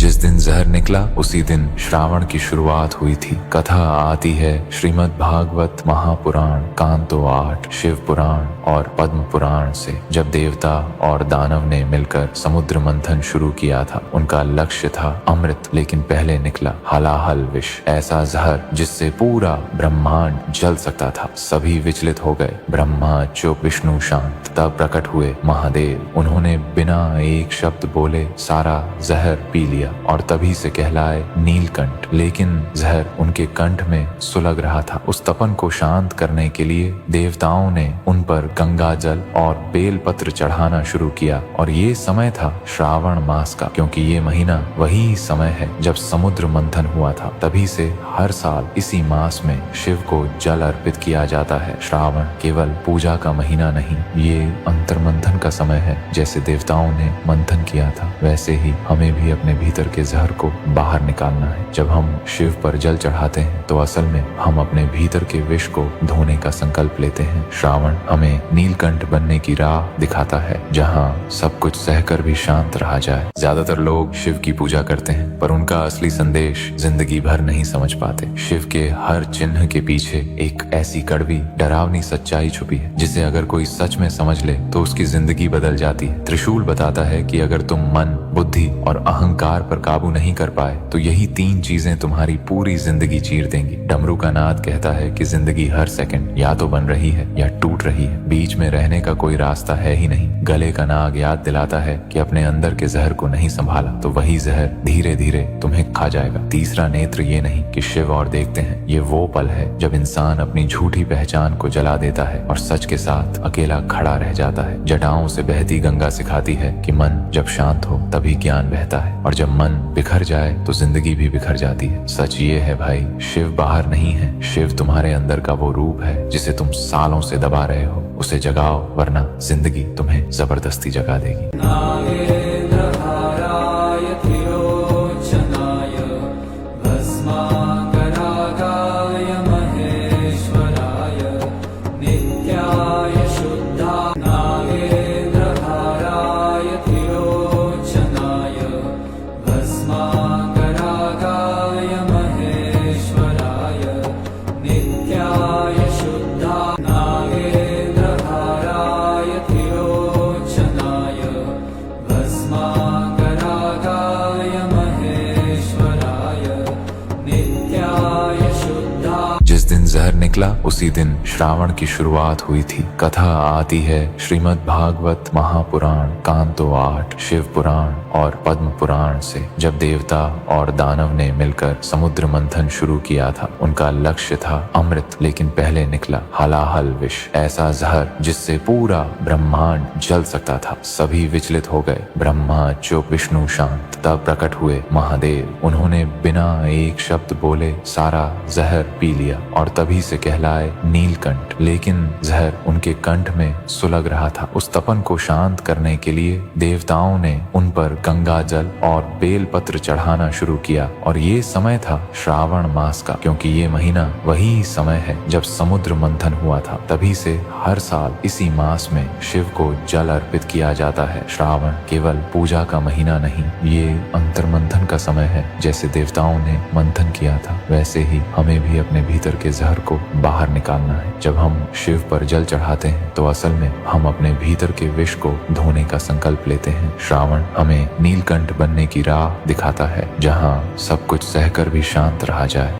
जिस दिन जहर निकला उसी दिन श्रावण की शुरुआत हुई थी। कथा आती है श्रीमद् भागवत महापुराण कांतो 8 शिव पुराण और पद्म पुराण से। जब देवता और दानव ने मिलकर समुद्र मंथन शुरू किया था। उनका लक्ष्य था अमृत, लेकिन पहले निकला हलाहल विष, ऐसा जहर जिससे पूरा ब्रह्मांड जल सकता था। सभी विचलित हो गए। ब्रह्मा चुप, विष्णु शांत। तब प्रकट हुए महादेव। उन्होंने बिना एक शब्द बोले सारा जहर पी लिया और तभी से कहलाए नीलकंठ। लेकिन जहर उनके कंठ में सुलग रहा था। उस तपन को शांत करने के लिए देवताओं ने उन पर गंगा जल और बेल पत्र चढ़ाना शुरू किया। और ये समय था श्रावण मास का, क्योंकि ये महीना वही समय है जब समुद्र मंथन हुआ था। तभी से हर साल इसी मास में शिव को जल अर्पित किया जाता है। श्रावण केवल पूजा का महीना नहीं, ये अंतर मंथन का समय है। जैसे देवताओं ने मंथन किया था, वैसे ही हमें भी अपने भीतर के जहर को बाहर निकालना है। जब हम शिव पर जल चढ़ाते हैं तो असल में हम अपने भीतर के विष को धोने का संकल्प लेते हैं। श्रावण हमें नीलकंठ बनने की राह दिखाता है, जहाँ सब कुछ सहकर भी शांत रहा जाए। ज्यादातर लोग शिव की पूजा करते हैं, पर उनका असली संदेश जिंदगी भर नहीं समझ पाते। शिव के हर चिन्ह के पीछे एक ऐसी कड़वी डरावनी सच्चाई छुपी है, जिसे अगर कोई सच में समझ ले तो उसकी जिंदगी बदल जाती है। त्रिशूल बताता है कि अगर तुम मन, बुद्धि और अहंकार पर काबू नहीं कर पाए तो यही 3 चीजें तुम्हारी पूरी जिंदगी चीर देंगी। डमरू का नाद कहता है कि जिंदगी हर सेकंड या तो बन रही है या टूट रही है, बीच में रहने का कोई रास्ता है ही नहीं। गले का नाग याद दिलाता है कि अपने अंदर के जहर को नहीं संभाला तो वही जहर धीरे धीरे तुम्हें खा जाएगा। तीसरा नेत्र ये नहीं कि शिव और देखते हैं, ये वो पल है जब इंसान अपनी झूठी पहचान को जला देता है और सच के साथ अकेला खड़ा रह जाता है। जटाओं से बहती गंगा सिखाती है कि मन जब शांत हो तभी ज्ञान बहता है, और जब मन बिखर जाए तो जिंदगी भी बिखर जाती है। सच ये है भाई, शिव बाहर नहीं है, शिव तुम्हारे अंदर का वो रूप है जिसे तुम सालों से दबा रहे हो। उसे जगाओ, वरना जिंदगी तुम्हें जबरदस्ती जगा देगी। जिस दिन जहर निकला उसी दिन श्रावण की शुरुआत हुई थी। कथा आती है श्रीमद् भागवत महापुराण कांतो 8 शिव पुराण और पद्म पुराण से। जब देवता और दानव ने मिलकर समुद्र मंथन शुरू किया था। उनका लक्ष्य था अमृत, लेकिन पहले निकला हलाहल विष, ऐसा जहर जिससे पूरा ब्रह्मांड जल सकता था। सभी विचलित हो गए। ब्रह्मा चुप, विष्णु शांत। तब प्रकट हुए महादेव। उन्होंने बिना एक शब्द बोले सारा जहर पी लिया और तभी से कहलाए नीलकंठ। लेकिन जहर उनके कंठ में सुलग रहा था। उस तपन को शांत करने के लिए देवताओं ने उन पर गंगा जल और बेल पत्र चढ़ाना शुरू किया। और ये समय था श्रावण मास का, क्योंकि ये महीना वही समय है जब समुद्र मंथन हुआ था। तभी से हर साल इसी मास में शिव को जल अर्पित किया जाता है। श्रावण केवल पूजा का महीना नहीं, ये अंतर मंथन का समय है। जैसे देवताओं ने मंथन किया था, वैसे ही हमें भी अपने भीतर के जहर को बाहर निकालना है। जब हम शिव पर जल चढ़ाते हैं तो असल में हम अपने भीतर के विष को धोने का संकल्प लेते हैं। श्रावण हमें नीलकंठ बनने की राह दिखाता है, जहाँ सब कुछ सहकर भी शांत रहा जाए।